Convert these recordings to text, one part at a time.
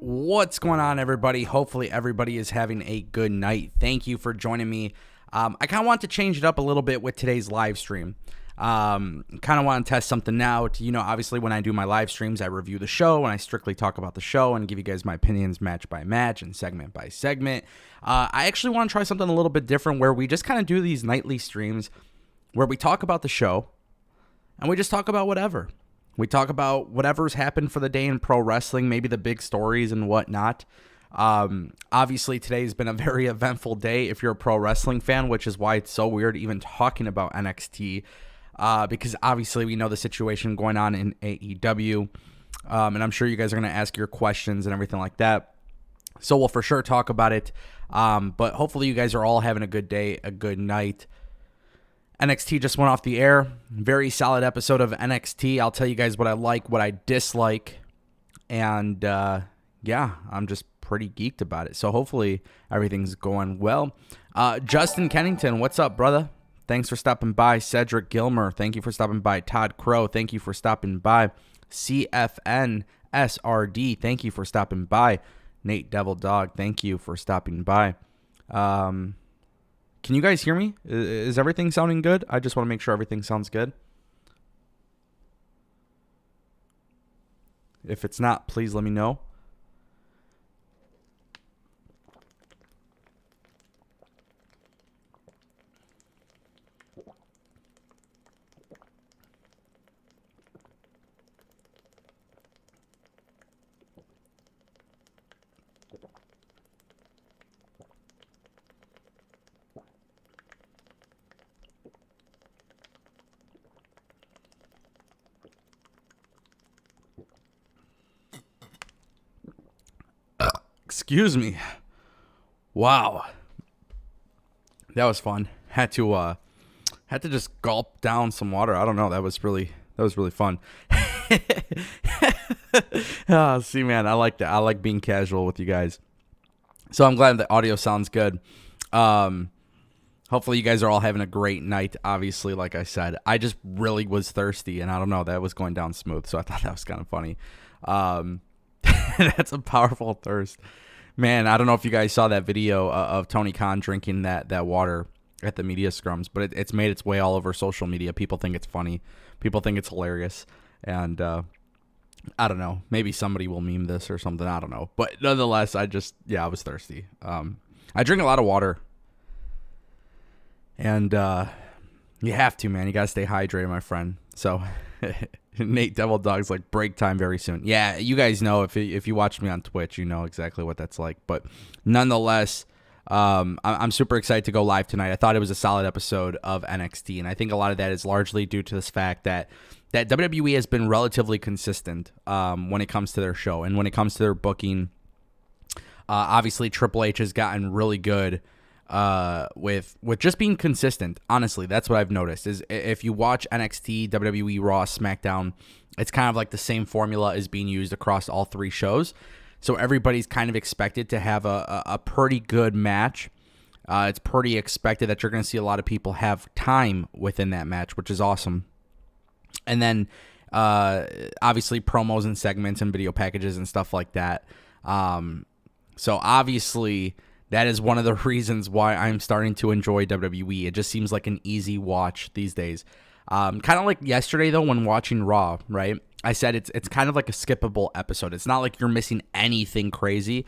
What's going on, everybody? Hopefully everybody is having a good night. Thank you for joining me. I kind of want to change it up a little bit with today's live stream. Kind of want to test something out. You know, obviously when I do my live streams, I review the show and I strictly talk about the show and give you guys my opinions match by match and segment by segment. I actually want to try something a little bit different where we just kind of do these nightly streams where we talk about the show and we just talk about whatever. We talk about whatever's happened for the day in pro wrestling, maybe the big stories and whatnot. Obviously, today's been a very eventful day if you're a pro wrestling fan, which is why it's so weird even talking about NXT, because obviously we know the situation going on in AEW, and I'm sure you guys are going to ask your questions and everything like that. So we'll for sure talk about it, but hopefully you guys are all having a good day, a good night. NXT just went off the air. Very solid episode of NXT. I'll tell you guys what I like, what I dislike. And yeah, I'm just pretty geeked about it. So hopefully everything's going well. Justin Kennington, what's up, brother? Thanks for stopping by. Cedric Gilmer, thank you for stopping by. Todd Crow, thank you for stopping by. CFN SRD, thank you for stopping by. Nate Devil Dog, thank you for stopping by. Can you guys hear me? Is everything sounding good? I just want to make sure everything sounds good. If it's not, please let me know. Excuse me. Wow. That was fun. Had to just gulp down some water. I don't know. That was really fun. Oh, see, man, I like that. I like being casual with you guys. So I'm glad the audio sounds good. Hopefully you guys are all having a great night. Obviously, like I said, I just really was thirsty, and I don't know, that was going down smooth. So I thought that was kind of funny. That's a powerful thirst. Man, I don't know if you guys saw that video of Tony Khan drinking that water at the media scrums, but it's made its way all over social media. People think it's funny. People think it's hilarious. And I don't know. Maybe somebody will meme this or something. I don't know. But nonetheless, I was thirsty. I drink a lot of water. And you have to, man. You got to stay hydrated, my friend. So Nate Devil Dog's like, break time very soon. Yeah, you guys know, if you watch me on Twitch, you know exactly what that's like. But nonetheless, I'm super excited to go live tonight. I thought it was a solid episode of NXT, and I think a lot of that is largely due to this fact that WWE has been relatively consistent when it comes to their show and when it comes to their booking. Obviously, Triple H has gotten really good with just being consistent. Honestly, that's what I've noticed. Is if you watch NXT, WWE, Raw, SmackDown, it's kind of like the same formula is being used across all three shows. So everybody's kind of expected to have a pretty good match. It's pretty expected that you're going to see a lot of people have time within that match, which is awesome. And then obviously promos and segments and video packages and stuff like that. So obviously that is one of the reasons why I'm starting to enjoy WWE. It just seems like an easy watch these days. Kind of like yesterday, though, when watching Raw, right? I said it's kind of like a skippable episode. It's not like you're missing anything crazy.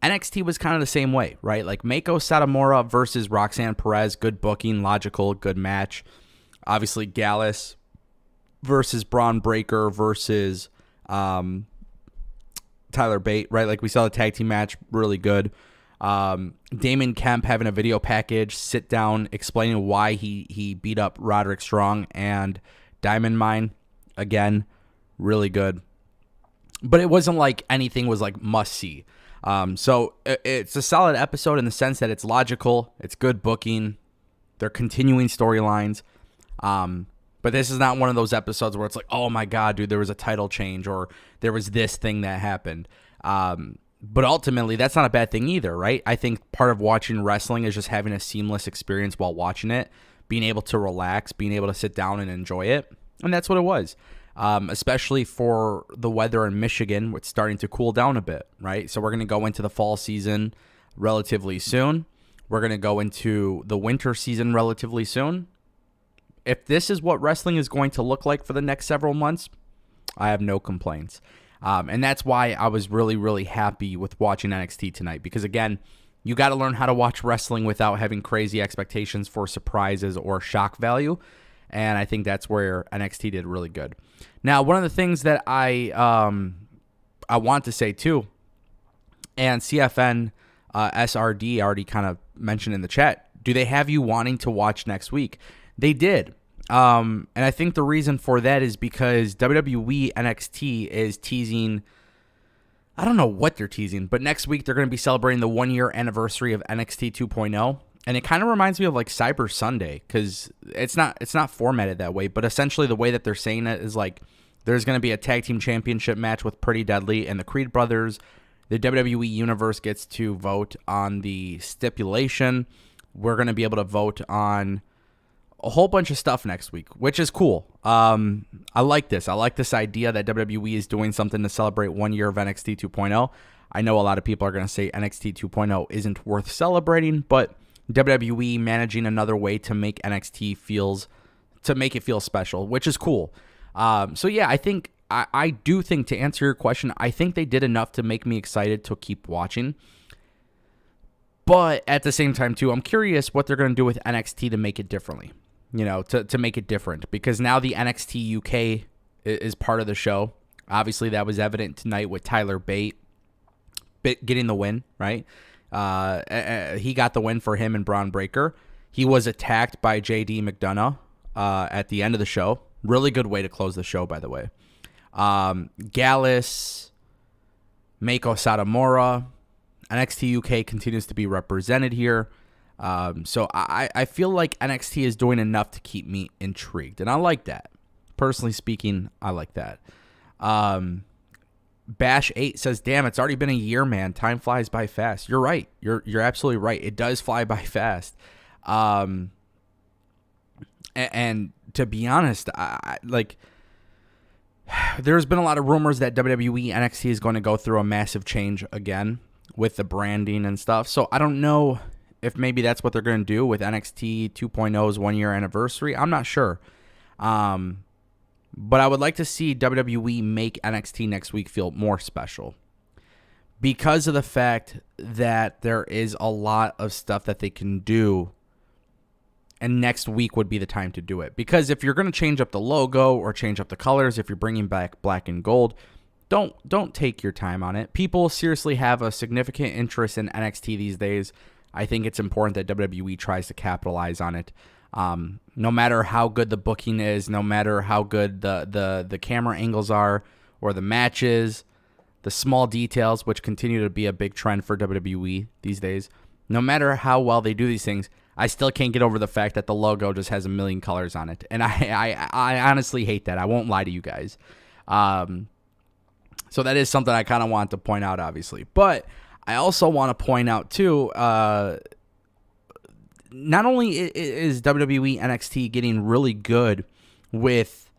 NXT was kind of the same way, right? Like Meiko Satomura versus Roxanne Perez, good booking, logical, good match. Obviously, Gallus versus Braun Breaker versus Tyler Bate, right? Like we saw the tag team match, really good. Damon Kemp having a video package, sit down, explaining why he beat up Roderick Strong and Diamond Mine. Again, really good. But it wasn't like anything was like must see. So it's a solid episode in the sense that it's logical, it's good booking, they're continuing storylines. But this is not one of those episodes where it's like, oh my God, dude, there was a title change or there was this thing that happened. But ultimately, that's not a bad thing either, right? I think part of watching wrestling is just having a seamless experience while watching it, being able to relax, being able to sit down and enjoy it. And that's what it was, especially for the weather in Michigan, it's starting to cool down a bit, right? So we're going to go into the fall season relatively soon. We're going to go into the winter season relatively soon. If this is what wrestling is going to look like for the next several months, I have no complaints. And that's why I was really, really happy with watching NXT tonight. Because, again, you got to learn how to watch wrestling without having crazy expectations for surprises or shock value. And I think that's where NXT did really good. Now, one of the things that I want to say, too, and CFN SRD already kind of mentioned in the chat, do they have you wanting to watch next week? They did. And I think the reason for that is because WWE NXT is teasing, I don't know what they're teasing, but next week they're going to be celebrating the 1-year anniversary of NXT 2.0. And it kind of reminds me of like Cyber Sunday because it's not formatted that way, but essentially the way that they're saying it is like there's going to be a tag team championship match with Pretty Deadly and the Creed brothers. The WWE Universe gets to vote on the stipulation. We're going to be able to vote on a whole bunch of stuff next week, which is cool. I like this. I like this idea that WWE is doing something to celebrate 1 year of NXT 2.0. I know a lot of people are going to say NXT 2.0 isn't worth celebrating, but WWE managing another way to make NXT make it feel special, which is cool. So yeah, I do think, to answer your question, I think they did enough to make me excited to keep watching. But at the same time, too, I'm curious what they're going to do with NXT to make it differently. To make it different, because now the NXT UK is part of the show. Obviously, that was evident tonight with Tyler Bate getting the win, right? He got the win for him and Braun Breaker. He was attacked by JD McDonough at the end of the show. Really good way to close the show, by the way. Gallus, Meiko Satomura, NXT UK continues to be represented here. So I feel like NXT is doing enough to keep me intrigued, and I like that. Personally speaking, I like that. Bash8 says, damn, it's already been a year, man. Time flies by fast. You're right. You're absolutely right. It does fly by fast. And to be honest, there's been a lot of rumors that WWE NXT is going to go through a massive change again with the branding and stuff. So I don't know if maybe that's what they're going to do with NXT 2.0's 1 year anniversary. I'm not sure. But I would like to see WWE make NXT next week feel more special because of the fact that there is a lot of stuff that they can do, and next week would be the time to do it. Because if you're going to change up the logo or change up the colors, if you're bringing back black and gold, don't take your time on it. People seriously have a significant interest in NXT these days. I think it's important that WWE tries to capitalize on it. No matter how good the booking is, no matter how good the camera angles are or the matches, the small details, which continue to be a big trend for WWE these days, no matter how well they do these things, I still can't get over the fact that the logo just has a million colors on it. And I honestly hate that. I won't lie to you guys. So that is something I kind of want to point out, obviously. But I also want to point out, too, not only is WWE NXT getting really good with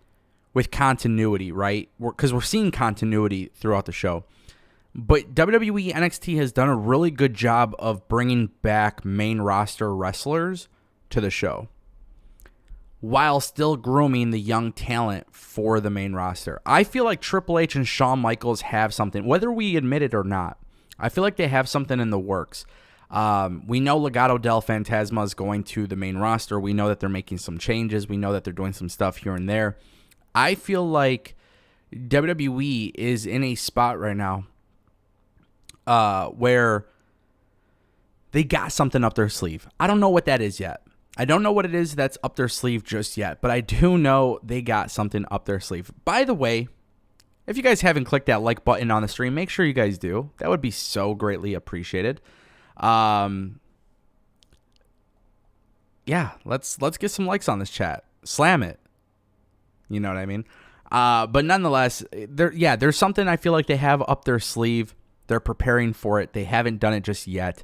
continuity, right? Because we're seeing continuity throughout the show. But WWE NXT has done a really good job of bringing back main roster wrestlers to the show while still grooming the young talent for the main roster. I feel like Triple H and Shawn Michaels have something, whether we admit it or not. I feel like they have something in the works. We know Legado del Fantasma is going to the main roster. We know that they're making some changes. We know that they're doing some stuff here and there. I feel like WWE is in a spot right now where they got something up their sleeve. I don't know what that is yet. I don't know what it is that's up their sleeve just yet, but I do know they got something up their sleeve. By the way, if you guys haven't clicked that like button on the stream, make sure you guys do. That would be so greatly appreciated. Yeah, let's get some likes on this chat. Slam it. You know what I mean? But nonetheless, there's something I feel like they have up their sleeve. They're preparing for it. They haven't done it just yet.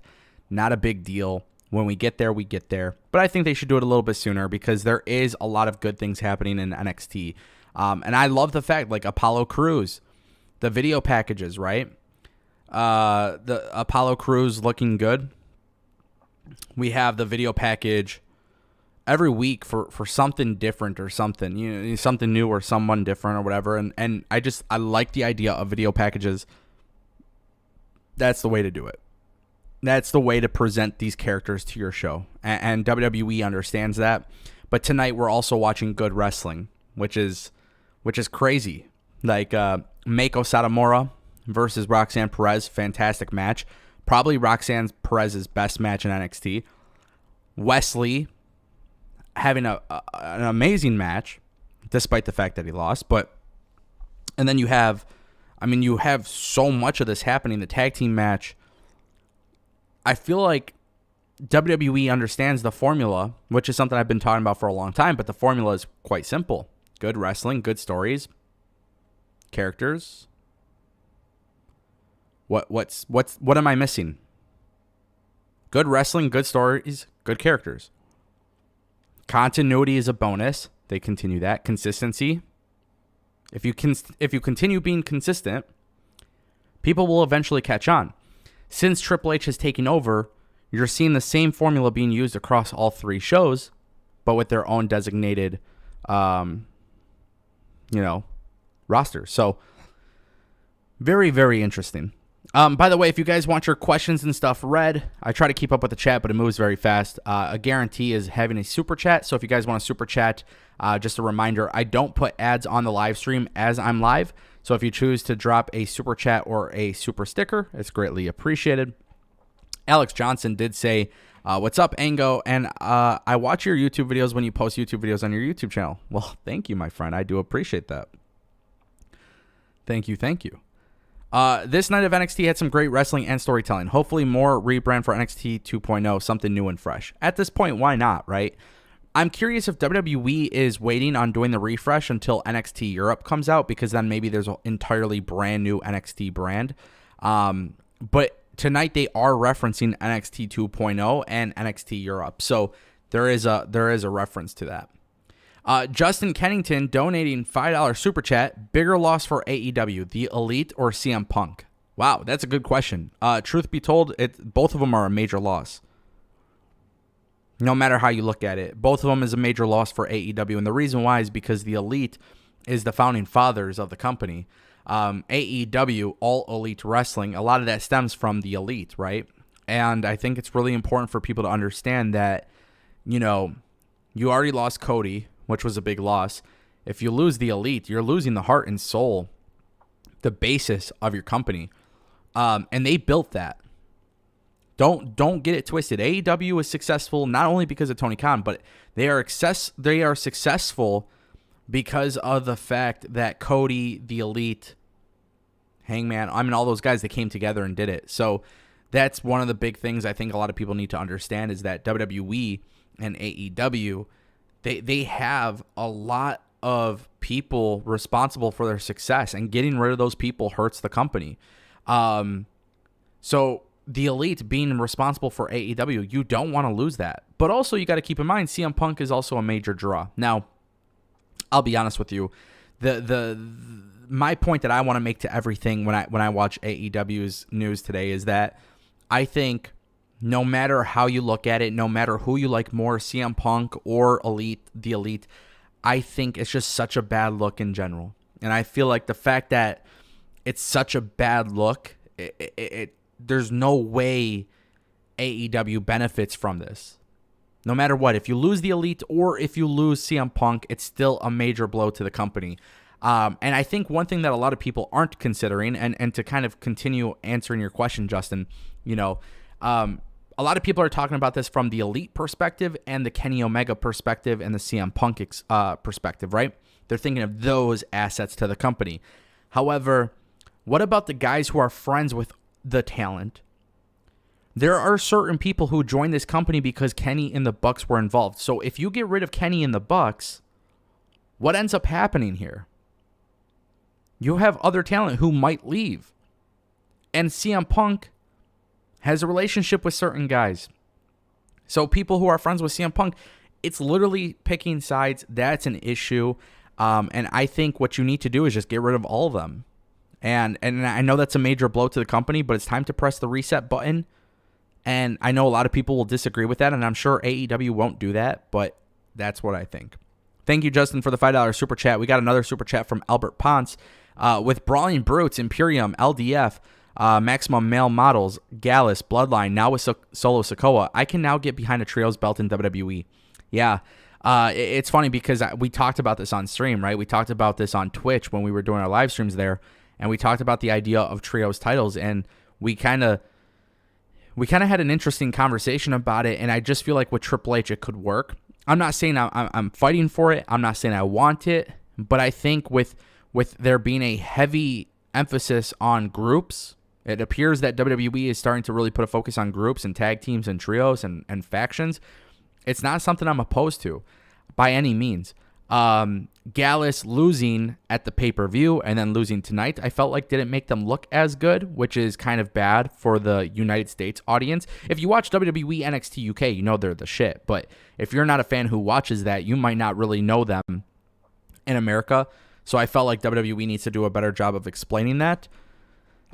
Not a big deal. When we get there, we get there. But I think they should do it a little bit sooner because there is a lot of good things happening in NXT. And I love the fact, like Apollo Crews, the video packages, right? The Apollo Crews looking good. We have the video package every week for something different or something, something new or someone different or whatever. And I like the idea of video packages. That's the way to do it. That's the way to present these characters to your show. And WWE understands that. But tonight we're also watching good wrestling, which is crazy. Like Meiko Satomura versus Roxanne Perez, fantastic match. Probably Roxanne Perez's best match in NXT. Wesley having an amazing match, despite the fact that he lost. And then you have so much of this happening. The tag team match. I feel like WWE understands the formula, which is something I've been talking about for a long time, but the formula is quite simple. Good wrestling, good stories, characters. What am I missing? Good wrestling, good stories, good characters. Continuity is a bonus. They continue that. Consistency. If you continue being consistent, people will eventually catch on. Since Triple H has taken over, you're seeing the same formula being used across all three shows, but with their own designated, rosters. So, very, very interesting. By the way, if you guys want your questions and stuff read, I try to keep up with the chat, but it moves very fast. A guarantee is having a super chat. So if you guys want a super chat, just a reminder, I don't put ads on the live stream as I'm live. So if you choose to drop a super chat or a super sticker, it's greatly appreciated. Alex Johnson did say, what's up, Ango? And I watch your YouTube videos when you post YouTube videos on your YouTube channel. Well, thank you, my friend. I do appreciate that. Thank you. This night of NXT had some great wrestling and storytelling. Hopefully more rebrand for NXT 2.0, something new and fresh. At this point, why not, right? I'm curious if WWE is waiting on doing the refresh until NXT Europe comes out, because then maybe there's an entirely brand new NXT brand. But tonight they are referencing NXT 2.0 and NXT Europe. So there is a reference to that. Justin Kennington donating $5 super chat. Bigger loss for AEW, the Elite or CM Punk? Wow, that's a good question. Truth be told, both of them are a major loss. No matter how you look at it, both of them is a major loss for AEW. And the reason why is because the Elite is the founding fathers of the company. AEW, All Elite Wrestling, a lot of that stems from the Elite, right? And I think it's really important for people to understand that, you already lost Cody, which was a big loss. If you lose the Elite, you're losing the heart and soul, the basis of your company. And they built that. Don't get it twisted. AEW is successful not only because of Tony Khan, but they are successful because of the fact that Cody, the Elite, Hangman, all those guys, they came together and did it. So that's one of the big things I think a lot of people need to understand is that WWE and AEW, they have a lot of people responsible for their success, and getting rid of those people hurts the company. So the Elite being responsible for AEW, you don't want to lose that. But also you got to keep in mind CM Punk is also a major draw. Now, I'll be honest with you. My point that I want to make to everything when I watch AEW's news today is that I think no matter how you look at it, no matter who you like more, CM Punk or the Elite, I think it's just such a bad look in general. And I feel like the fact that it's such a bad look, there's no way AEW benefits from this. No matter what, if you lose the Elite or if you lose CM Punk, it's still a major blow to the company. And I think one thing that a lot of people aren't considering, and to kind of continue answering your question, Justin, a lot of people are talking about this from the Elite perspective and the Kenny Omega perspective and the CM Punk perspective, right? They're thinking of those assets to the company. However, what about the guys who are friends with the talent? There are certain people who joined this company because Kenny and the Bucks were involved. So if you get rid of Kenny and the Bucks, what ends up happening here? You have other talent who might leave. And CM Punk has a relationship with certain guys. So people who are friends with CM Punk, it's literally picking sides. That's an issue. And I think what you need to do is just get rid of all of them. And I know that's a major blow to the company, but it's time to press the reset button. And I know a lot of people will disagree with that, and I'm sure AEW won't do that, but that's what I think. Thank you, Justin, for the $5 super chat. We got another super chat from Albert Ponce. With Brawling Brutes, Imperium, LDF, Maximum Male Models, Gallus, Bloodline, now with Solo Sikoa, I can now get behind a trios belt in WWE. Yeah, it's funny because we talked about this on stream, right? We talked about this on Twitch when we were doing our live streams there, and we talked about the idea of trios titles, and we kind of had an interesting conversation about it, and I just feel like with Triple H it could work. I'm not saying I'm fighting for it. I'm not saying I want it, but I think with there being a heavy emphasis on groups, it appears that WWE is starting to really put a focus on groups and tag teams and trios and factions. It's not something I'm opposed to by any means. Gallus losing at the pay-per-view and then losing tonight, I felt like didn't make them look as good, which is kind of bad for the United States audience. If you watch WWE NXT UK, you know they're the shit. But if you're not a fan who watches that, you might not really know them in America. So I felt like WWE needs to do a better job of explaining that.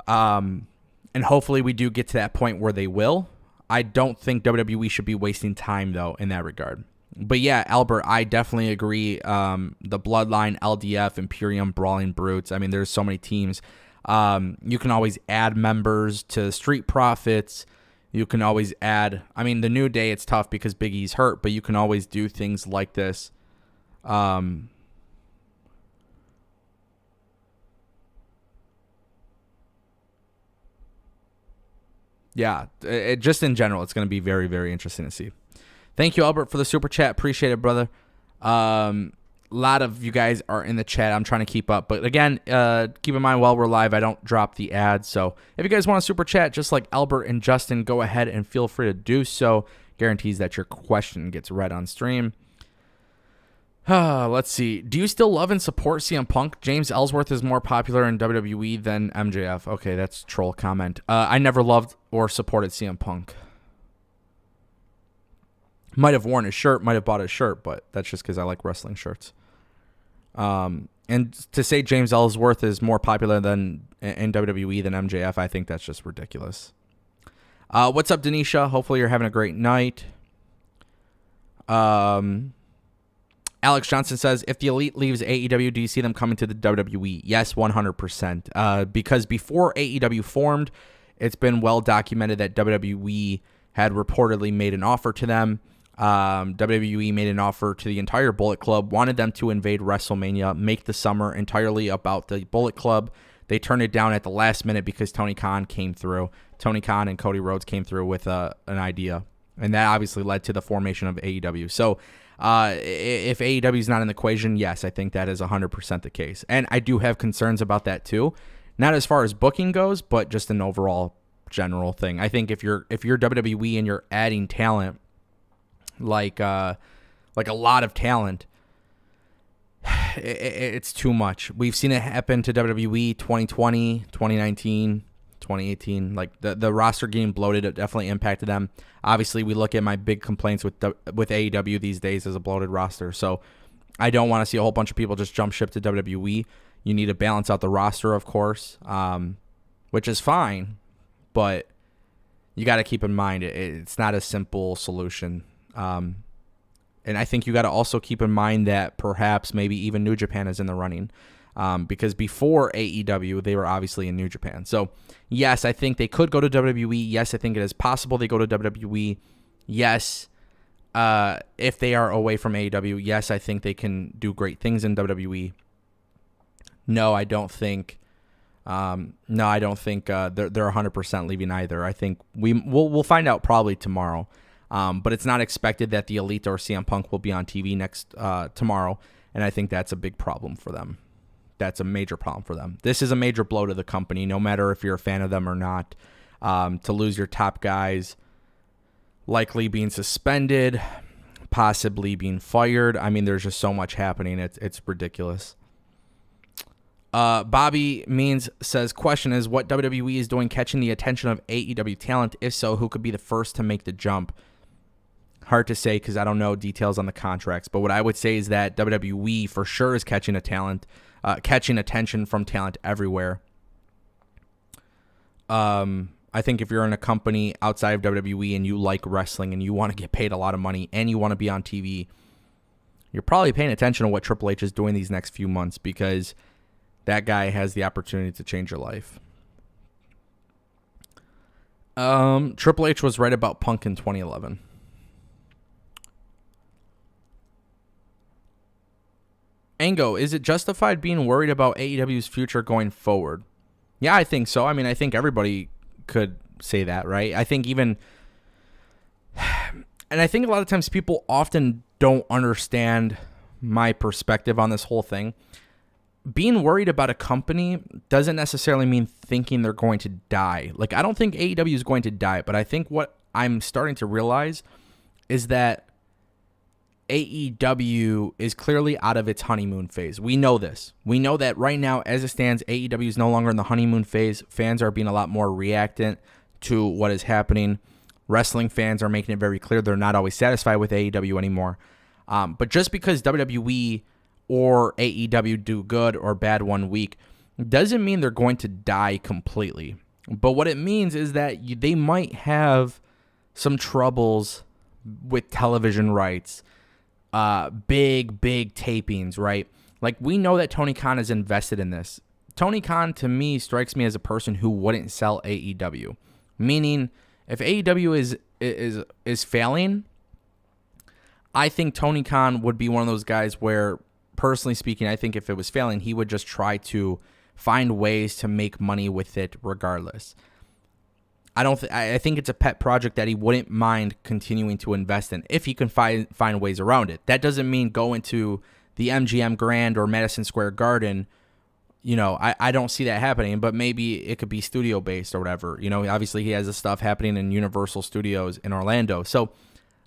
And hopefully we do get to that point where they will. I don't think WWE should be wasting time, though, in that regard. But yeah, Albert, I definitely agree. The Bloodline, LDF, Imperium, Brawling Brutes. I mean, there's so many teams. You can always add members to Street Profits. You can always add... I mean, the New Day, it's tough because Big E's hurt, but you can always do things like this. Yeah, just in general, it's going to be very, very interesting to see. Thank you, Albert, for the super chat. Appreciate it, brother. A lot of you guys are in the chat. I'm trying to keep up. But again, keep in mind while we're live, I don't drop the ads. So if you guys want a super chat, just like Albert and Justin, go ahead and feel free to do so. Guarantees that your question gets read on stream. Let's see. Do you still love and support CM Punk? James Ellsworth is more popular in WWE than MJF. Okay, that's troll comment. I never loved or supported CM Punk. Might have worn his shirt, might have bought his shirt, but that's just because I like wrestling shirts. And to say James Ellsworth is more popular than in WWE than MJF, I think that's just ridiculous. What's up, Denisha? Hopefully you're having a great night. Alex Johnson says, if the Elite leaves AEW, do you see them coming to the WWE? Yes, 100%. Because before AEW formed, it's been well documented that WWE had reportedly made an offer to them. WWE made an offer to the entire Bullet Club, wanted them to invade WrestleMania, make the summer entirely about the Bullet Club. They turned it down at the last minute because Tony Khan came through. Tony Khan and Cody Rhodes came through with an idea, and that obviously led to the formation of AEW. So if AEW is not in the equation, yes, I think that is 100% the case. And I do have concerns about that too. Not as far as booking goes, but just an overall general thing. I think if you're WWE and you're adding talent, like a lot of talent, it's too much. We've seen it happen to WWE 2020, 2019, 2018. Like the roster getting bloated, it definitely impacted them. Obviously, we look at my big complaints with AEW these days as a bloated roster. So I don't want to see a whole bunch of people just jump ship to WWE. You need to balance out the roster, of course, which is fine. But you got to keep in mind it's not a simple solution. And I think you got to also keep in mind that perhaps maybe even New Japan is in the running. Because before AEW, they were obviously in New Japan. So, yes, I think they could go to WWE. Yes, I think it is possible they go to WWE. Yes, if they are away from AEW, yes, I think they can do great things in WWE. No, I don't think. They're 100% leaving either. I think we'll find out probably tomorrow. But it's not expected that the Elite or CM Punk will be on TV next tomorrow, and I think that's a big problem for them. That's a major problem for them. This is a major blow to the company, no matter if you're a fan of them or not. To lose your top guys, likely being suspended, possibly being fired. I mean, there's just so much happening. It's ridiculous. Bobby Means says, question is what WWE is doing catching the attention of AEW talent? If so, who could be the first to make the jump? Hard to say because I don't know details on the contracts. But what I would say is that WWE for sure is catching attention from talent everywhere. I think if you're in a company outside of WWE and you like wrestling and you want to get paid a lot of money and you want to be on TV, you're probably paying attention to what Triple H is doing these next few months because that guy has the opportunity to change your life. Triple H was right about Punk in 2011. Ango, is it justified being worried about AEW's future going forward? Yeah, I think so. I mean, I think everybody could say that, right? I think even... And I think a lot of times people often don't understand my perspective on this whole thing. Being worried about a company doesn't necessarily mean thinking they're going to die. Like, I don't think AEW is going to die, but I think what I'm starting to realize is that AEW is clearly out of its honeymoon phase. We know this. We know that right now, as it stands, AEW is no longer in the honeymoon phase. Fans are being a lot more reactant to what is happening. Wrestling fans are making it very clear they're not always satisfied with AEW anymore. But just because WWE or AEW do good or bad one week doesn't mean they're going to die completely. But what it means is that they might have some troubles with television rights, big tapings, right? Like, we know that Tony Khan is invested in this. Tony Khan, to me, strikes me as a person who wouldn't sell AEW. Meaning, if AEW is failing, I think Tony Khan would be one of those guys where, personally speaking, I think if it was failing, he would just try to find ways to make money with it regardless. I think it's a pet project that he wouldn't mind continuing to invest in if he can find ways around it. That doesn't mean go into the MGM Grand or Madison Square Garden. You know, I don't see that happening, but maybe it could be studio based or whatever. You know, obviously he has this stuff happening in Universal Studios in Orlando. So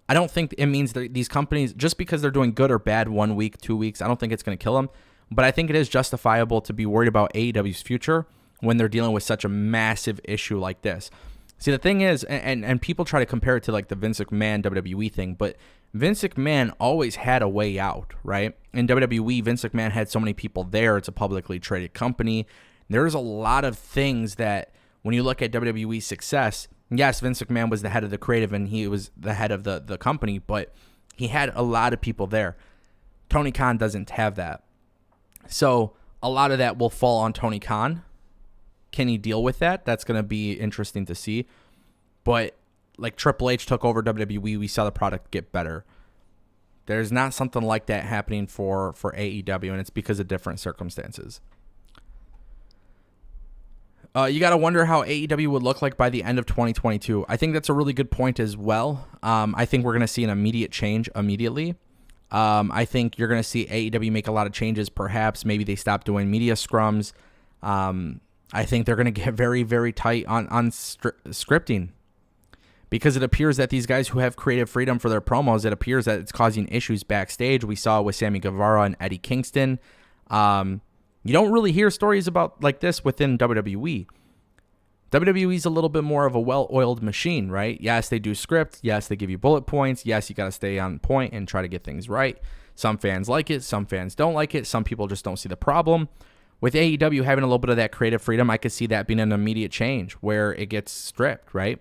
I don't think it means that these companies, just because they're doing good or bad 1 week, 2 weeks, I don't think it's going to kill them. But I think it is justifiable to be worried about AEW's future when they're dealing with such a massive issue like this. See, the thing is, and people try to compare it to like the Vince McMahon WWE thing, but Vince McMahon always had a way out, right? In WWE, Vince McMahon had so many people there. It's a publicly traded company. There's a lot of things that when you look at WWE's success, yes, Vince McMahon was the head of the creative and he was the head of the company, but he had a lot of people there. Tony Khan doesn't have that. So a lot of that will fall on Tony Khan. Can he deal with that? That's going to be interesting to see. But like Triple H took over WWE, we saw the product get better. There's not something like that happening for AEW, and it's because of different circumstances. You got to wonder how AEW would look like by the end of 2022. I think that's a really good point as well. I think we're going to see an immediate change immediately. I think you're going to see AEW make a lot of changes. Perhaps maybe they stop doing media scrums. I think they're going to get very, very tight on scripting, because it appears that these guys who have creative freedom for their promos, it appears that it's causing issues backstage. We saw it with Sammy Guevara and Eddie Kingston. You don't really hear stories about like this within WWE. WWE's a little bit more of a well-oiled machine, right? Yes, they do script. Yes, they give you bullet points. Yes, you got to stay on point and try to get things right. Some fans like it. Some fans don't like it. Some people just don't see the problem. With AEW having a little bit of that creative freedom, I could see that being an immediate change where it gets stripped, right?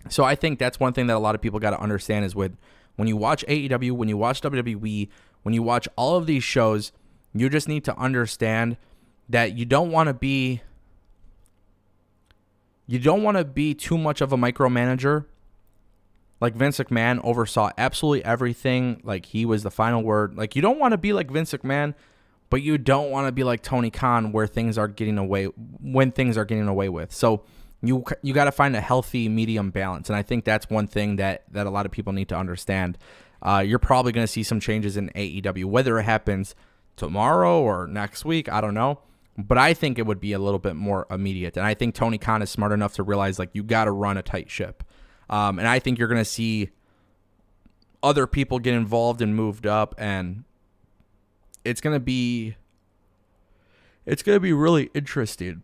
So I think that's one thing that a lot of people got to understand is when you watch AEW, when you watch WWE, when you watch all of these shows, you just need to understand that you don't want to be too much of a micromanager. Like Vince McMahon oversaw absolutely everything. Like he was the final word. Like you don't want to be like Vince McMahon, but you don't want to be like Tony Khan when things are getting away with. So you got to find a healthy medium balance. And I think that's one thing that a lot of people need to understand. You're probably going to see some changes in AEW, whether it happens tomorrow or next week, I don't know. But I think it would be a little bit more immediate. And I think Tony Khan is smart enough to realize, like, you got to run a tight ship. And I think you're going to see other people get involved and moved up. And it's going to be really interesting.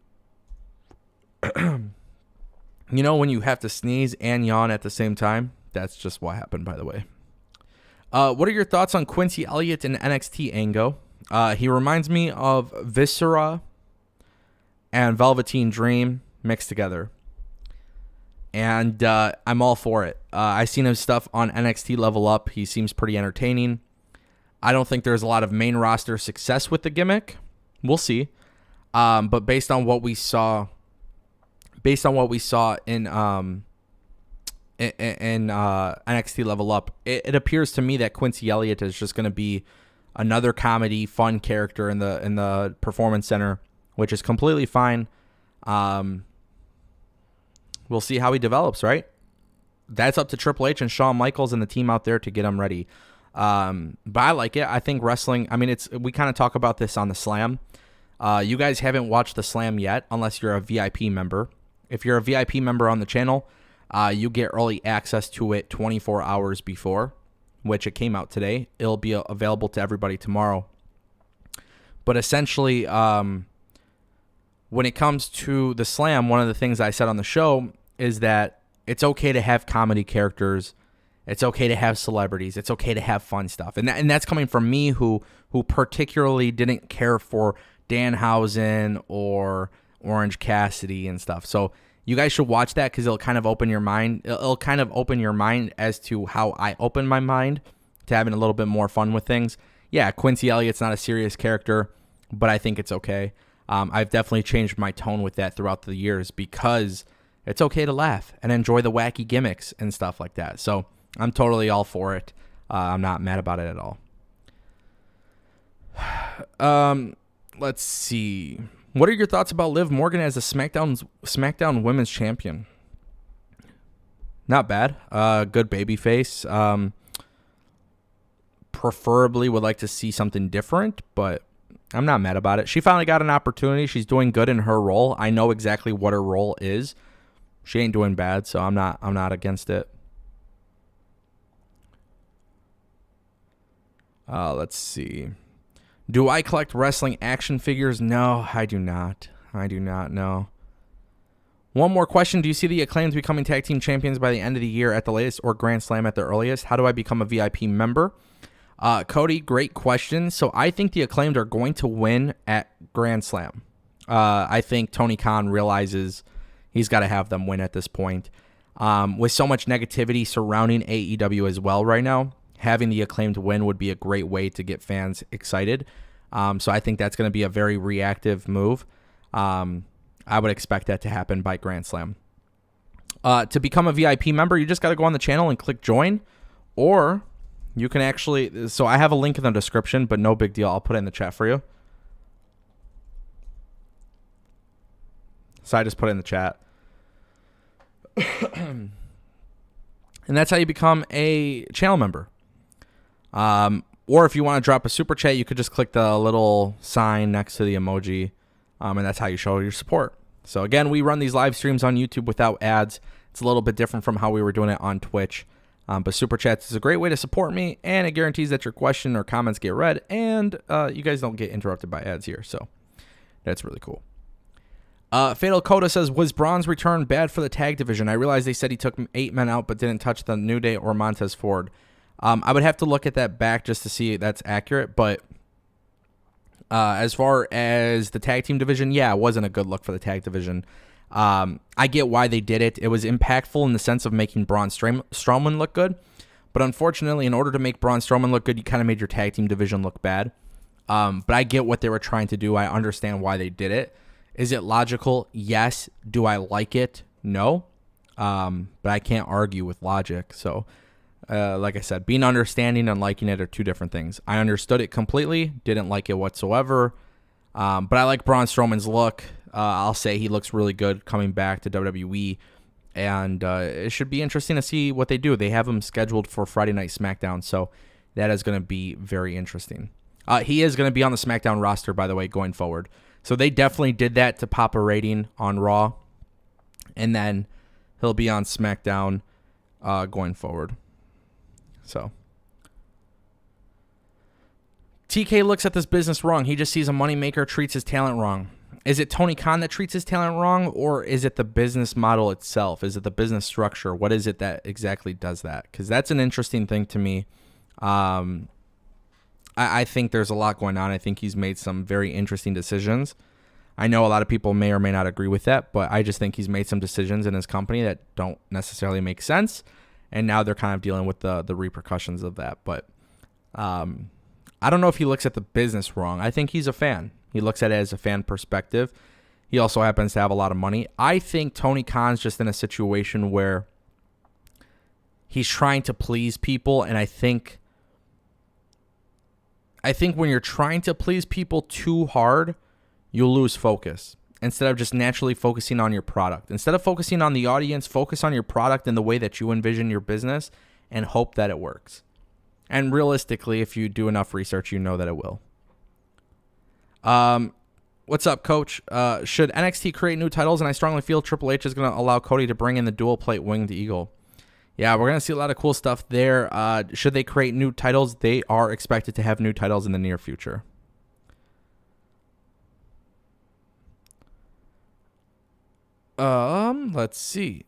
You know, when you have to sneeze and yawn at the same time, that's just what happened, by the way. What are your thoughts on Quincy Elliott in NXT, Ango? He reminds me of Viscera and Velveteen Dream mixed together. And I'm all for it. I've seen his stuff on NXT Level Up. He seems pretty entertaining. I don't think there's a lot of main roster success with the gimmick. We'll see. But based on what we saw in NXT Level Up, it appears to me that Quincy Elliott is just going to be another comedy, fun character in the Performance Center, which is completely fine. We'll see how he develops, right? That's up to Triple H and Shawn Michaels and the team out there to get him ready. But I like it. I think wrestling, I mean, we kind of talk about this on the Slam. You guys haven't watched the Slam yet unless you're a VIP member. If you're a VIP member on the channel, you get early access to it 24 hours before, which it came out today. It'll be available to everybody tomorrow. But essentially, when it comes to the Slam, one of the things I said on the show is that it's okay to have comedy characters. It's okay to have celebrities. It's okay to have fun stuff. And that's coming from me who particularly didn't care for Danhausen or Orange Cassidy and stuff. So you guys should watch that because it'll kind of open your mind. It'll kind of open your mind as to how I open my mind to having a little bit more fun with things. Yeah, Quincy Elliott's not a serious character, but I think it's okay. I've definitely changed my tone with that throughout the years because it's okay to laugh and enjoy the wacky gimmicks and stuff like that. So I'm totally all for it. I'm not mad about it at all. Let's see. What are your thoughts about Liv Morgan as a SmackDown Women's Champion? Not bad. Good babyface. Preferably would like to see something different, but I'm not mad about it. She finally got an opportunity. She's doing good in her role. I know exactly what her role is. She ain't doing bad, so I'm not against it. Let's see. Do I collect wrestling action figures? No, I do not. I do not, no. One more question. Do you see the Acclaimed becoming tag team champions by the end of the year at the latest or Grand Slam at the earliest? How do I become a VIP member? Cody, great question. So I think the Acclaimed are going to win at Grand Slam. I think Tony Khan realizes he's got to have them win at this point. With so much negativity surrounding AEW as well right now, having the Acclaimed win would be a great way to get fans excited. So I think that's going to be a very reactive move. I would expect that to happen by Grand Slam. To become a VIP member, you just got to go on the channel and click join, or you can actually, so I have a link in the description, but no big deal. I'll put it in the chat for you. So I just put it in the chat. And that's how you become a channel member. Or if you want to drop a super chat, you could just click the little sign next to the emoji. And that's how you show your support. So again, we run these live streams on YouTube without ads. It's a little bit different from how we were doing it on Twitch. But super chats is a great way to support me, and it guarantees that your question or comments get read, and you guys don't get interrupted by ads here. So that's really cool. Fatal Coda says, was Braun's return bad for the tag division? I realized they said he took 8 men out but didn't touch the New Day or Montez Ford. I would have to look at that back just to see if that's accurate, but as far as the tag team division, yeah, it wasn't a good look for the tag division. I get why they did it. It was impactful in the sense of making Braun Strowman look good, but unfortunately, in order to make Braun Strowman look good, you kind of made your tag team division look bad. But I get what they were trying to do. I understand why they did it. Is it logical? Yes. Do I like it? No. But I can't argue with logic. So, like I said, being understanding and liking it are two different things. I understood it completely, didn't like it whatsoever. But I like Braun Strowman's look. I'll say he looks really good coming back to WWE. And it should be interesting to see what they do. They have him scheduled for Friday Night SmackDown, so that is going to be very interesting. He is going to be on the SmackDown roster, by the way, going forward. So they definitely did that to pop a rating on Raw. And then he'll be on SmackDown going forward. So TK looks at this business wrong. He just sees a moneymaker, treats his talent wrong. Is it Tony Khan that treats his talent wrong, or is it the business model itself? Is it the business structure? What is it that exactly does that? Because that's an interesting thing to me. I think there's a lot going on. I think he's made some very interesting decisions. I know a lot of people may or may not agree with that, but I just think he's made some decisions in his company that don't necessarily make sense, and now they're kind of dealing with the repercussions of that. But I don't know if he looks at the business wrong. I think he's a fan. He looks at it as a fan perspective. He also happens to have a lot of money. I think Tony Khan's just in a situation where he's trying to please people, and I think when you're trying to please people too hard, you'll lose focus instead of just naturally focusing on your product. Instead of focusing on the audience, focus on your product and the way that you envision your business and hope that it works. And realistically, if you do enough research, you know that it will. What's up, Coach? Should NXT create new titles? And I strongly feel Triple H is going to allow Cody to bring in the dual plate winged eagle. Yeah, we're going to see a lot of cool stuff there. Should they create new titles? They are expected to have new titles in the near future. Let's see.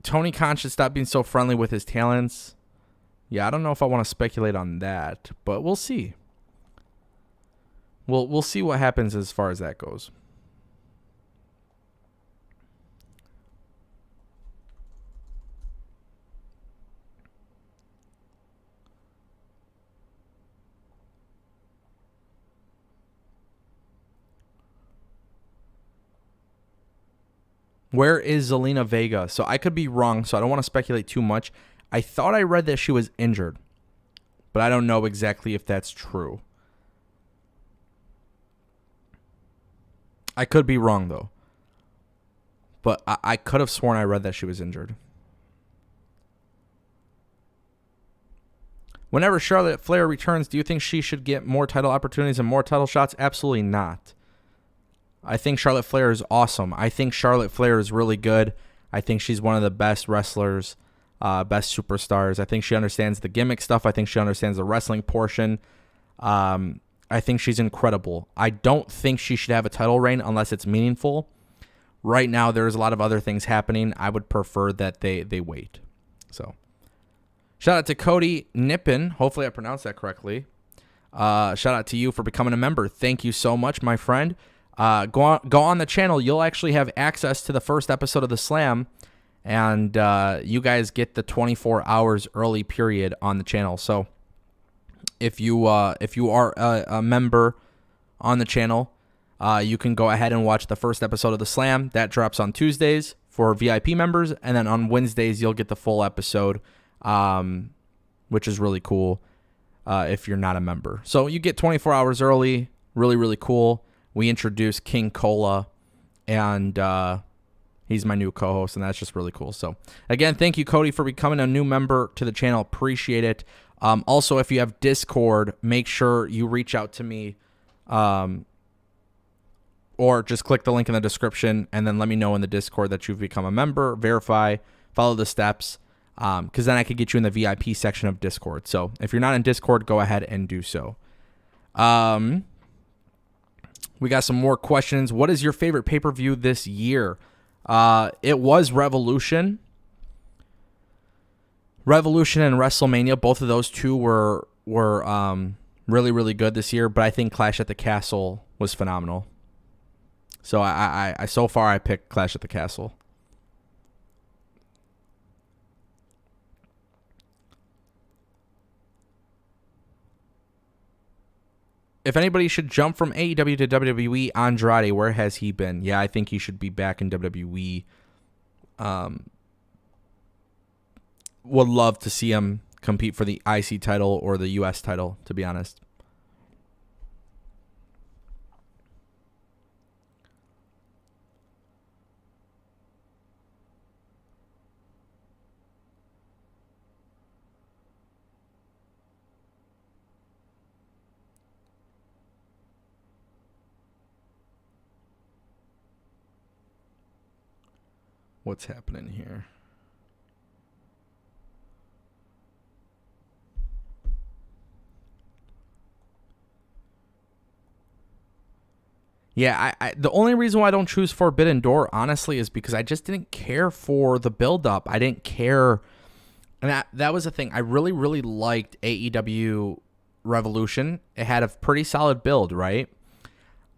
Tony Khan should stop being so friendly with his talents. Yeah, I don't know if I want to speculate on that, but we'll see. We'll see what happens as far as that goes. Where is Zelina Vega? So I could be wrong, so I don't want to speculate too much. I thought I read that she was injured, but I don't know exactly if that's true. I could be wrong, though. But I could have sworn I read that she was injured. Whenever Charlotte Flair returns, do you think she should get more title opportunities and more title shots? Absolutely not. I think Charlotte Flair is awesome. I think Charlotte Flair is really good. I think she's one of the best wrestlers, best superstars. I think she understands the gimmick stuff. I think she understands the wrestling portion. I think she's incredible. I don't think she should have a title reign unless it's meaningful. Right now, there's a lot of other things happening. I would prefer that they wait. So, shout out to Cody Nippon. Hopefully I pronounced that correctly. Shout out to you for becoming a member. Thank you so much, my friend. Go on the channel. You'll actually have access to the first episode of the Slam, and you guys get the 24 hours early period on the channel. So if you are a member on the channel, you can go ahead and watch the first episode of the Slam. That drops on Tuesdays for VIP members, and then on Wednesdays you'll get the full episode, which is really cool if you're not a member. So you get 24 hours early. Really, really cool. We introduced King Cola and he's my new co-host, and that's just really cool. So again, thank you, Cody, for becoming a new member to the channel. Appreciate it. Also, if you have Discord, make sure you reach out to me, or just click the link in the description and then let me know in the Discord that you've become a member, verify, follow the steps, because then I could get you in the VIP section of Discord. So if you're not in Discord, go ahead and do so. We got some more questions. What is your favorite pay-per-view this year? It was Revolution. Revolution and WrestleMania, both of those two were really, really good this year, but I think Clash at the Castle was phenomenal. So I so far I picked Clash at the Castle. If anybody should jump from AEW to WWE, Andrade, where has he been? Yeah, I think he should be back in WWE. Would love to see him compete for the IC title or the US title, to be honest. What's happening here? Yeah, I the only reason why I don't choose Forbidden Door, honestly, is because I just didn't care for the build-up. I didn't care. And that was the thing. I really, really liked AEW Revolution. It had a pretty solid build, right?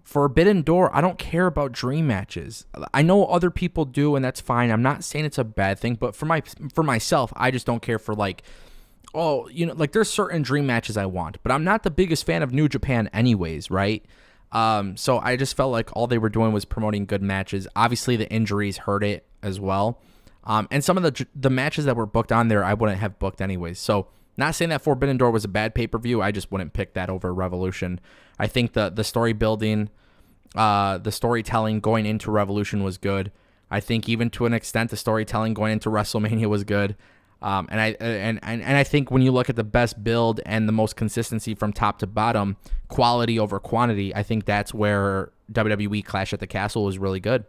Forbidden Door, I don't care about dream matches. I know other people do, and that's fine. I'm not saying it's a bad thing, but for myself, I just don't care for, like, oh, you know, like, there's certain dream matches I want, but I'm not the biggest fan of New Japan anyways, right? So I just felt like all they were doing was promoting good matches. Obviously, the injuries hurt it as well. And some of the matches that were booked on there, I wouldn't have booked anyways. So not saying that Forbidden Door was a bad pay-per-view. I just wouldn't pick that over Revolution. I think the story building, the storytelling going into Revolution was good. I think even to an extent, the storytelling going into WrestleMania was good. And I think when you look at the best build and the most consistency from top to bottom, quality over quantity, I think that's where WWE Clash at the Castle was really good.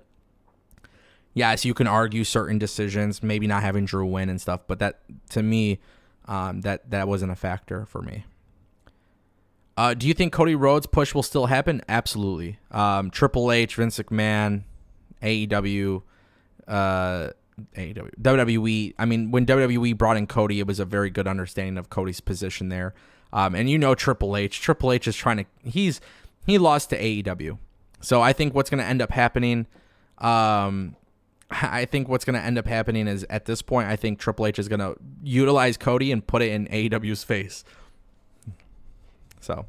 Yes, you can argue certain decisions, maybe not having Drew win and stuff, but that, to me, that wasn't a factor for me. Do you think Cody Rhodes push will still happen? Absolutely. Triple H, Vince McMahon, AEW, WWE. I mean, when WWE brought in Cody, it was a very good understanding of Cody's position there. And you know Triple H. Triple H is trying to... He lost to AEW. So I think what's going to end up happening... I think what's going to end up happening is, at this point, I think Triple H is going to utilize Cody and put it in AEW's face. So,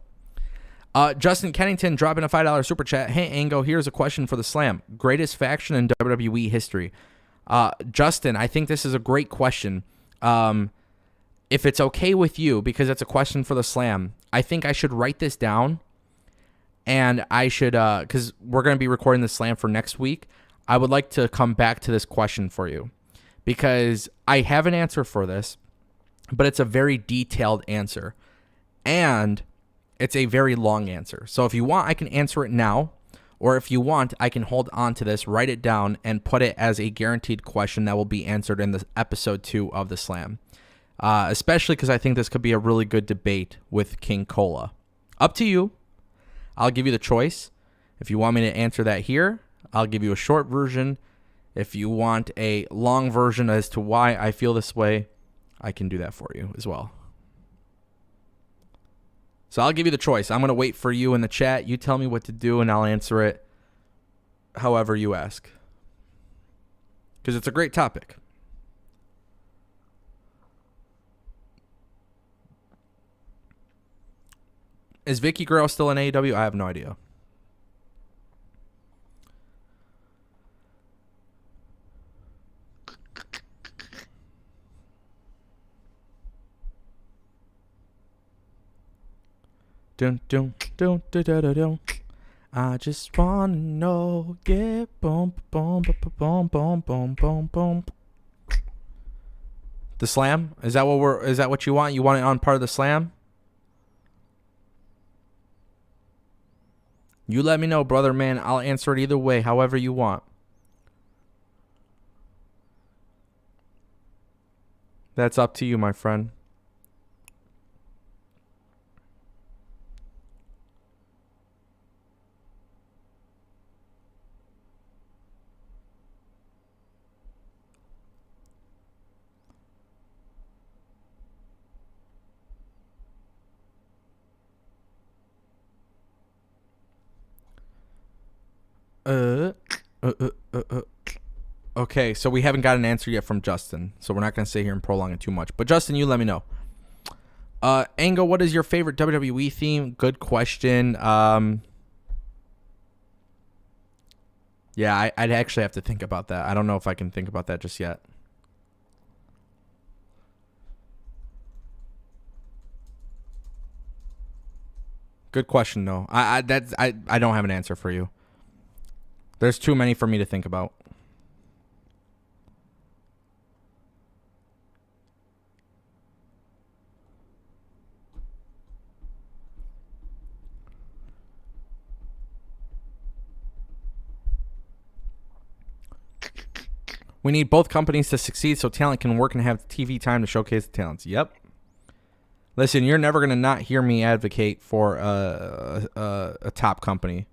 Justin Kennington dropping a $5 super chat. Hey, Ango, here's a question for the Slam. Greatest faction in WWE history? Justin, I think this is a great question. If it's okay with you, because it's a question for the Slam, I think I should write this down, and I should, because we're going to be recording the Slam for next week, I would like to come back to this question for you, because I have an answer for this, but it's a very detailed answer, and it's a very long answer. So if you want, I can answer it now, or if you want, I can hold on to this, write it down, and put it as a guaranteed question that will be answered in the episode 2 of the Slam. Especially because I think this could be a really good debate with King Cola. Up to you. I'll give you the choice. If you want me to answer that here, I'll give you a short version. If you want a long version as to why I feel this way, I can do that for you as well. So I'll give you the choice. I'm going to wait for you in the chat. You tell me what to do, and I'll answer it however you ask. Because it's a great topic. Is Vicky Guerrero still in AEW? I have no idea. Dun, dun, dun, dun, dun, dun, dun. I just wanna know, yeah, boom, boom, boom, boom, boom, boom, boom, boom. The slam? Is that what you want? You want it on part of the slam? You let me know, brother, man. I'll answer it either way, however you want. That's up to you, my friend. Okay, so we haven't got an answer yet from Justin, so we're not going to sit here and prolong it too much. But Justin, you let me know. Ango, what is your favorite WWE theme? Good question. Yeah, I'd actually have to think about that. I don't know if I can think about that just yet. Good question, though. I don't have an answer for you. There's too many for me to think about. We need both companies to succeed so talent can work and have TV time to showcase the talents. Yep. Listen, you're never going to not hear me advocate for a top company.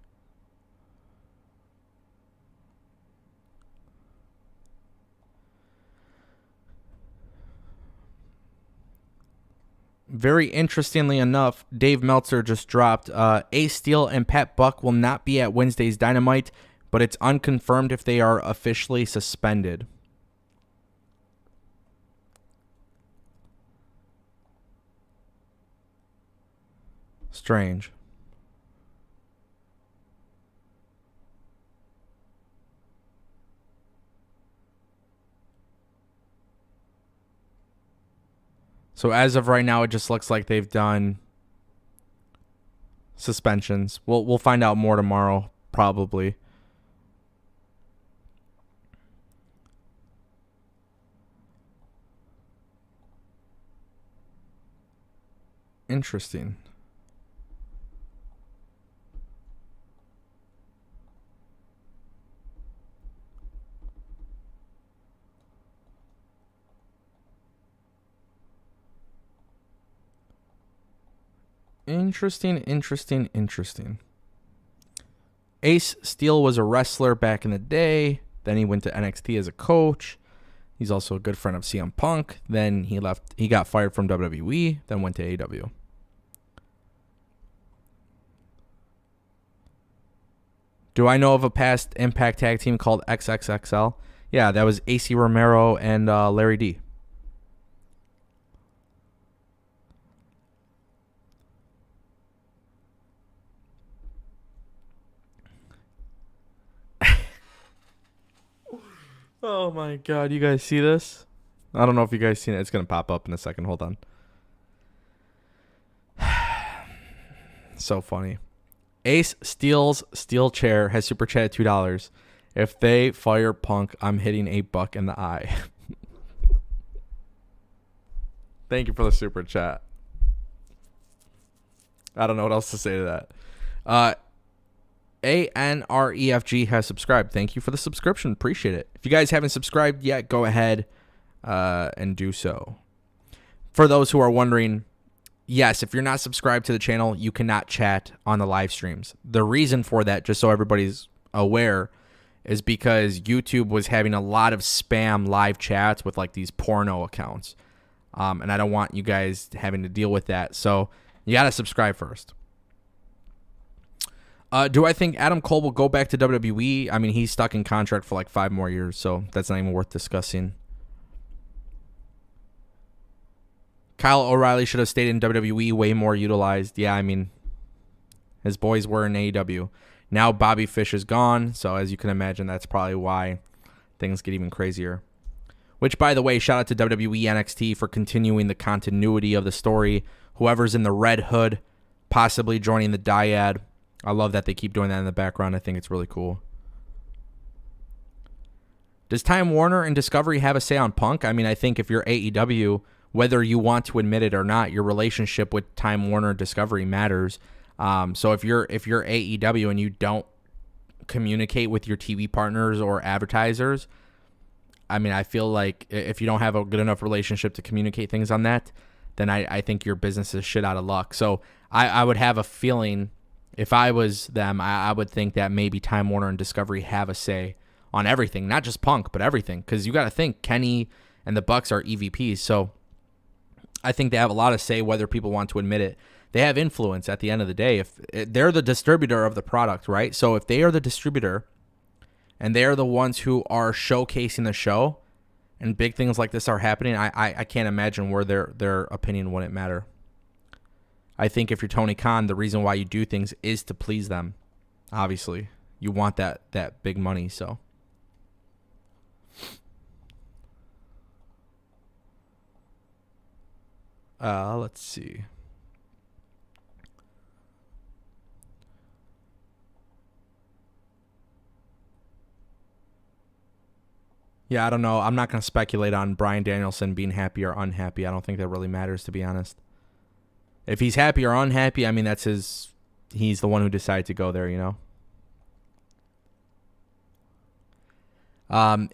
Very interestingly enough, Dave Meltzer just dropped Ace Steel and Pat Buck will not be at Wednesday's Dynamite, but it's unconfirmed if they are officially suspended. Strange. So as of right now, it just looks like they've done suspensions. We'll find out more tomorrow, probably. Interesting. Interesting. Ace Steel was a wrestler back in the day. Then he went to NXT as a coach. He's also a good friend of CM Punk. Then he left. He got fired from WWE. Then went to AEW. Do I know of a past Impact tag team called XXXL? Yeah, that was AC Romero and Larry D. Oh my god, you guys see this? I don't know if you guys seen it. It's going to pop up in a second. Hold on. So funny. Ace Steel's steel chair has super chatted $2. If they fire Punk, I'm hitting a buck in the eye. Thank you for the super chat. I don't know what else to say to that. ANREFG has subscribed. Thank you for the subscription. Appreciate it. If you guys haven't subscribed yet, go ahead and do so. For those who are wondering, yes, if you're not subscribed to the channel, you cannot chat on the live streams. The reason for that, just so everybody's aware, is because YouTube was having a lot of spam live chats with like these porno accounts. And I don't want you guys having to deal with that. So you got to subscribe first. Do I think Adam Cole will go back to WWE? I mean, he's stuck in contract for like 5 more years, so that's not even worth discussing. Kyle O'Reilly should have stayed in WWE, way more utilized. Yeah, I mean, his boys were in AEW. Now Bobby Fish is gone, so as you can imagine, that's probably why things get even crazier. Which, by the way, shout out to WWE NXT for continuing the continuity of the story. Whoever's in the Red Hood, possibly joining the Dyad. I love that they keep doing that in the background. I think it's really cool. Does Time Warner and Discovery have a say on Punk? I mean, I think if you're AEW, whether you want to admit it or not, your relationship with Time Warner and Discovery matters. So if you're AEW and you don't communicate with your TV partners or advertisers, I mean, I feel like if you don't have a good enough relationship to communicate things on that, then I think your business is shit out of luck. So I would have a feeling, if I was them, I would think that maybe Time Warner and Discovery have a say on everything, not just Punk, but everything. Because you got to think Kenny and the Bucks are EVPs, so I think they have a lot of say whether people want to admit it. They have influence at the end of the day. If they're the distributor of the product, right? So if they are the distributor and they are the ones who are showcasing the show and big things like this are happening, I can't imagine where their opinion wouldn't matter. I think if you're Tony Khan, the reason why you do things is to please them. Obviously, you want that big money, so. Let's see. Yeah, I don't know. I'm not going to speculate on Bryan Danielson being happy or unhappy. I don't think that really matters, to be honest. If he's happy or unhappy, I mean, he's the one who decided to go there, you know?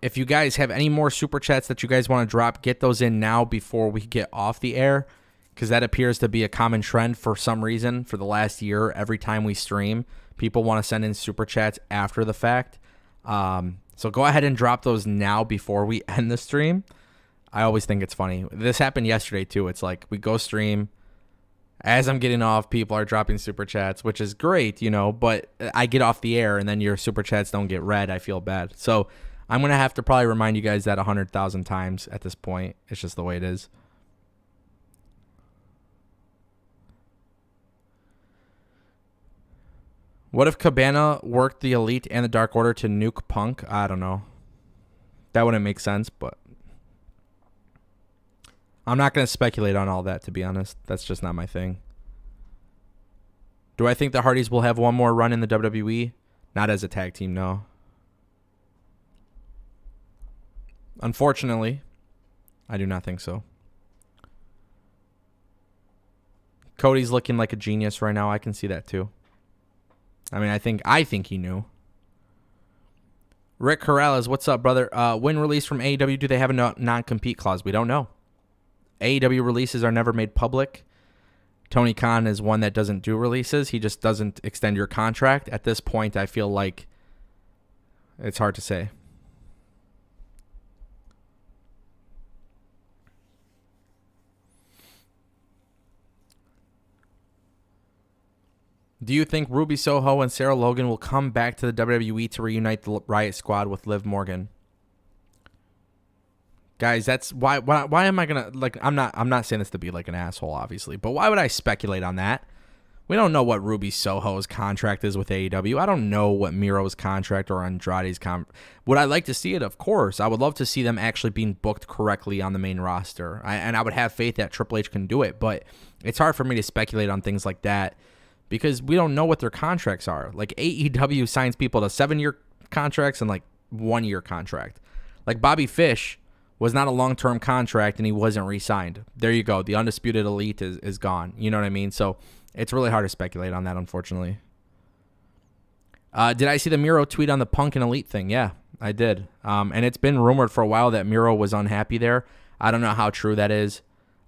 If you guys have any more super chats that you guys want to drop, get those in now before we get off the air, because that appears to be a common trend for some reason for the last year. Every time we stream, people want to send in super chats after the fact. So go ahead and drop those now before we end the stream. I always think it's funny. This happened yesterday too. It's like we go stream. As I'm getting off, people are dropping super chats, which is great, you know, but I get off the air and then your super chats don't get read. I feel bad. So I'm going to have to probably remind you guys that 100,000 times at this point. It's just the way it is. What if Cabana worked the Elite and the Dark Order to nuke Punk? I don't know. That wouldn't make sense, but I'm not going to speculate on all that, to be honest. That's just not my thing. Do I think the Hardys will have one more run in the WWE? Not as a tag team, no. Unfortunately, I do not think so. Cody's looking like a genius right now. I can see that too. I mean, I think he knew. Rick Corrales, what's up, brother? When released from AEW, do they have a non-compete clause? We don't know. AEW releases are never made public. Tony Khan is one that doesn't do releases. He just doesn't extend your contract. At this point, I feel like it's hard to say. Do you think Ruby Soho and Sarah Logan will come back to the WWE to reunite the Riot Squad with Liv Morgan? Guys, that's why am I gonna, like, I'm not saying this to be like an asshole, obviously, but why would I speculate on that? We don't know what Ruby Soho's contract is with AEW. I don't know what Miro's contract or Andrade's contract. Would I like to see it? Of course. I would love to see them actually being booked correctly on the main roster. And I would have faith that Triple H can do it, but it's hard for me to speculate on things like that because we don't know what their contracts are. Like, AEW signs people to 7-year contracts and like 1-year contract. Like, Bobby Fish was not a long-term contract and he wasn't re-signed. There you go. The Undisputed Elite is gone. You know what I mean? So it's really hard to speculate on that, unfortunately. Did I see the Miro tweet on the Punk and Elite thing? Yeah, I did. And it's been rumored for a while that Miro was unhappy there. I don't know how true that is.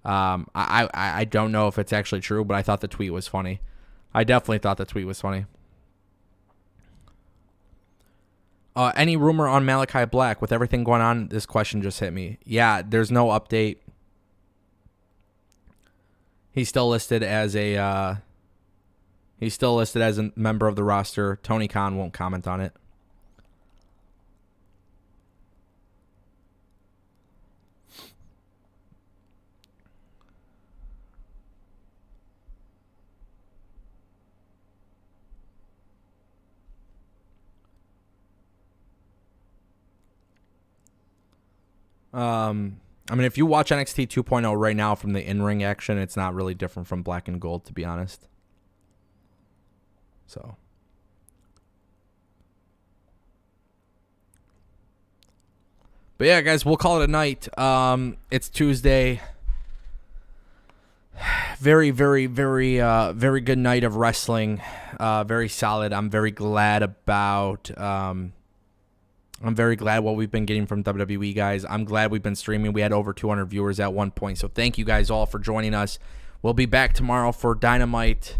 I don't know if it's actually true, but I thought the tweet was funny. I definitely thought the tweet was funny. Any rumor on Malachi Black? With everything going on, this question just hit me. Yeah, there's no update. He's still listed as a member of the roster. Tony Khan won't comment on it. I mean, if you watch NXT 2.0 right now from the in-ring action, it's not really different from Black and Gold, to be honest. So, But yeah, guys, we'll call it a night. It's Tuesday. Very, very, very, very good night of wrestling. Very solid. I'm very glad about. I'm very glad what we've been getting from WWE, guys. I'm glad we've been streaming. We had over 200 viewers at one point. So thank you guys all for joining us. We'll be back tomorrow for Dynamite.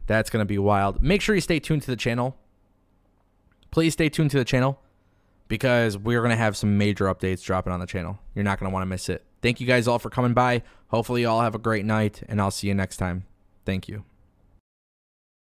That's going to be wild. Make sure you stay tuned to the channel. Please stay tuned to the channel because we're going to have some major updates dropping on the channel. You're not going to want to miss it. Thank you guys all for coming by. Hopefully you all have a great night, and I'll see you next time. Thank you.